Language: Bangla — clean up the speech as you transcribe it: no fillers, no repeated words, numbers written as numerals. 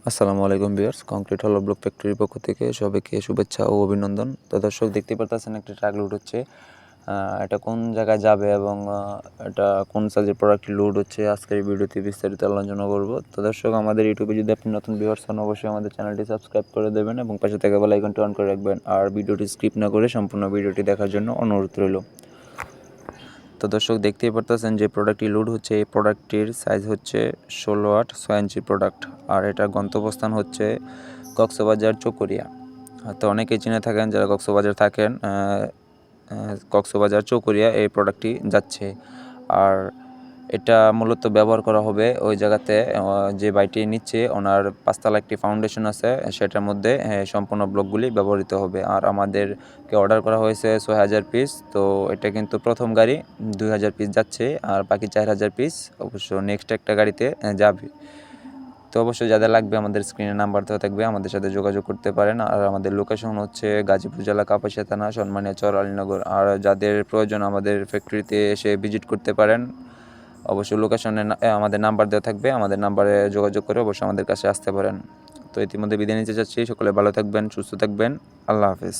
আসসালামু আলাইকুম ভিউয়ার্স, কংক্রিট হলো ব্লক ফ্যাক্টরির পক্ষ থেকে সবাইকে শুভেচ্ছা ও অভিনন্দন। তো দর্শক দেখতে পারতেছেন একটি ট্রাক লোড হচ্ছে। এটা কোন জায়গায় যাবে এবং এটা কোন সাইজের প্রোডাক্টটি লোড হচ্ছে আজকের এই ভিডিওতে বিস্তারিত আলোচনা করব। তো দর্শক, আমাদের ইউটিউবে যদি আপনি নতুন ভিউয়ার্স হন অবশ্যই আমাদের চ্যানেলটি সাবস্ক্রাইব করে দেবেন এবং পাশে থাকা বেল আইকনটি অন করে রাখবেন। আর ভিডিওটি স্কিপ না করে সম্পূর্ণ ভিডিওটি দেখার জন্য অনুরোধ রইল। তো দর্শক দেখতেই পারতেছেন যে প্রোডাক্টটি লোড হচ্ছে, এই প্রোডাক্টটির সাইজ হচ্ছে 16 8 6 ইঞ্চি প্রোডাক্ট। আর এটা গন্তব্যস্থান হচ্ছে কক্সবাজার চকরিয়া। তো অনেকেই চিনে থাকেন যারা কক্সবাজার থাকেন, কক্সবাজার চকরিয়া এই প্রোডাক্টটি যাচ্ছে। আর এটা মূলত ব্যবহার করা হবে ওই জায়গাতে, যে বাড়িটি নিচ্ছে ওনার 5 তলা একটি ফাউন্ডেশন আছে, সেটার মধ্যে সম্পূর্ণ ব্লকগুলি ব্যবহৃত হবে। আর আমাদেরকে অর্ডার করা হয়েছে 6000 পিস। তো এটা কিন্তু প্রথম গাড়ি 2000 পিস যাচ্ছে, আর বাকি 4000 পিস অবশ্য নেক্সট একটা গাড়িতে যাবে। তো অবশ্যই যাদের লাগবে আমাদের স্ক্রিনে নাম্বার দেওয়া থাকবে, আমাদের সাথে যোগাযোগ করতে পারেন। আর আমাদের লোকেশন হচ্ছে গাজীপুর জেলা কাপাসিয়া থানা সন্মানিয়া চর আলীনগর। আর যাদের প্রয়োজন আমাদের ফ্যাক্টরিতে এসে ভিজিট করতে পারেন, অবশ্যই লোকেশনে আমাদের নাম্বার দেওয়া থাকবে, আমাদের নাম্বারে যোগাযোগ করে অবশ্যই আমাদের কাছে আসতে পারেন। তো ইতিমধ্যে বিদায় নিতে চাচ্ছি, সকলে ভালো থাকবেন, সুস্থ থাকবেন, আল্লাহ হাফেজ।